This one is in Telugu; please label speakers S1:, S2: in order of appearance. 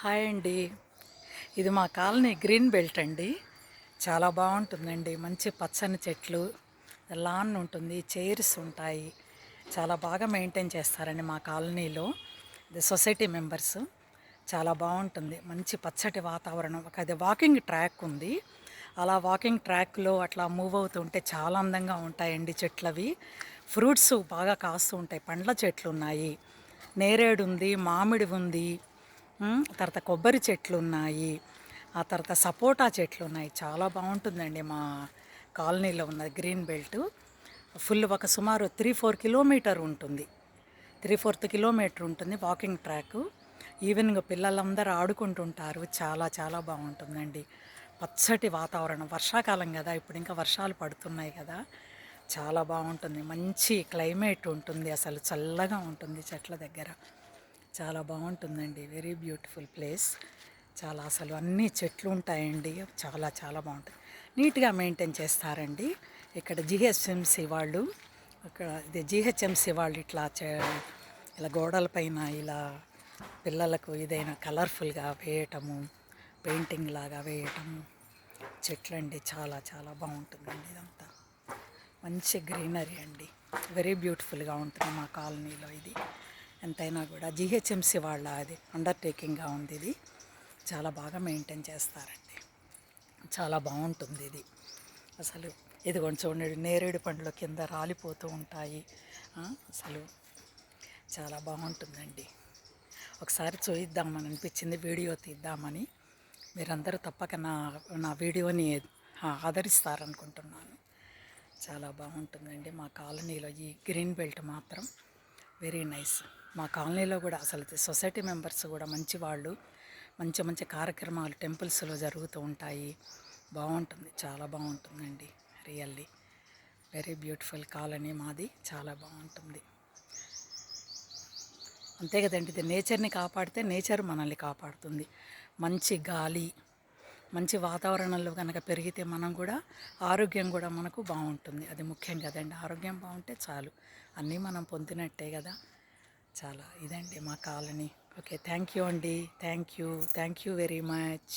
S1: హాయ్ అండి. ఇది మా కాలనీ గ్రీన్ బెల్ట్ అండి. చాలా బాగుంటుందండి. మంచి పచ్చని చెట్లు, లాన్ ఉంటుంది, చైర్స్ ఉంటాయి. చాలా బాగా మెయింటైన్ చేస్తారండి మా కాలనీలో. ఇది సొసైటీ మెంబర్స్. చాలా బాగుంటుంది. మంచి పచ్చటి వాతావరణం. అది వాకింగ్ ట్రాక్ ఉంది. అలా వాకింగ్ ట్రాక్లో అట్లా మూవ్ అవుతుంటే చాలా అందంగా ఉంటాయండి చెట్లవి. ఫ్రూట్స్ బాగా కాస్తూ ఉంటాయి. పండ్ల చెట్లు ఉన్నాయి. నేరేడు ఉంది, మామిడి ఉంది, తర్వాత కొబ్బరి చెట్లు ఉన్నాయి, ఆ తర్వాత సపోటా చెట్లు ఉన్నాయి. చాలా బాగుంటుందండి మా కాలనీలో ఉన్న గ్రీన్ బెల్ట్. ఫుల్ ఒక సుమారు 3-4 కిలోమీటర్ ఉంటుంది. 3/4 కిలోమీటర్ ఉంటుంది వాకింగ్ ట్రాక్. ఈవినింగ్ పిల్లలందరూ ఆడుకుంటుంటారు. చాలా చాలా బాగుంటుందండి. పచ్చటి వాతావరణం. వర్షాకాలం కదా, ఇప్పుడు ఇంకా వర్షాలు పడుతున్నాయి కదా. చాలా బాగుంటుంది. మంచి క్లైమేట్ ఉంటుంది. అసలు చల్లగా ఉంటుంది చెట్ల దగ్గర. చాలా బాగుంటుందండి. Very beautiful place. చాలా అసలు అన్ని చెట్లు ఉంటాయండి. చాలా చాలా బాగుంటుంది. నీట్గా మెయింటైన్ చేస్తారండి. ఇక్కడ జిహెచ్ఎంసి వాళ్ళు, అక్కడ ఇది జిహెచ్ఎంసి వాళ్ళు ఇట్లా ఇలా గోడలపైన ఇలా పిల్లలకు ఏదైనా కలర్ఫుల్గా వేయటము, పెయింటింగ్ లాగా వేయటము. చెట్లండి చాలా చాలా బాగుంటుందండి. ఇదంతా మంచి గ్రీనరీ అండి. వెరీ బ్యూటిఫుల్గా ఉంటుంది మా కాలనీలో ఇది. ఎంతైనా కూడా జిహెచ్ఎంసి వాళ్ళ అది అండర్టేకింగ్గా ఉంది. ఇది చాలా బాగా మెయింటైన్ చేస్తారండి. చాలా బాగుంటుంది ఇది. అసలు ఇదిగోండి చూడండి, నేరేడు పండ్లు కింద రాలిపోతూ ఉంటాయి. అసలు చాలా బాగుంటుందండి. ఒకసారి చూద్దామని అనిపించింది, వీడియో తీద్దామని. మీరందరూ తప్పక నా నా వీడియోని ఆదరిస్తారనుకుంటున్నాను. చాలా బాగుంటుందండి మా కాలనీలో ఈ గ్రీన్ బెల్ట్ మాత్రం వెరీ నైస్. మా కాలనీలో కూడా అసలు సొసైటీ మెంబర్స్ కూడా మంచి వాళ్ళు. మంచి మంచి కార్యక్రమాలు టెంపుల్స్లో జరుగుతూ ఉంటాయి. బాగుంటుంది, చాలా బాగుంటుందండి. రియల్లీ వెరీ బ్యూటిఫుల్ కాలనీ మాది. చాలా బాగుంటుంది. అంతే కదండి, ఇది నేచర్ని కాపాడితే నేచర్ మనల్ని కాపాడుతుంది. మంచి గాలి, మంచి వాతావరణంలో కనుక పెరిగితే మనం కూడా ఆరోగ్యం కూడా మనకు బాగుంటుంది. అది ముఖ్యం కదండి. ఆరోగ్యం బాగుంటే చాలు, అన్నీ మనం పొందినట్టే కదా. చాలా ఇదండి మా కాలనీ. ఓకే, థ్యాంక్ యూ అండి. Thank you very much.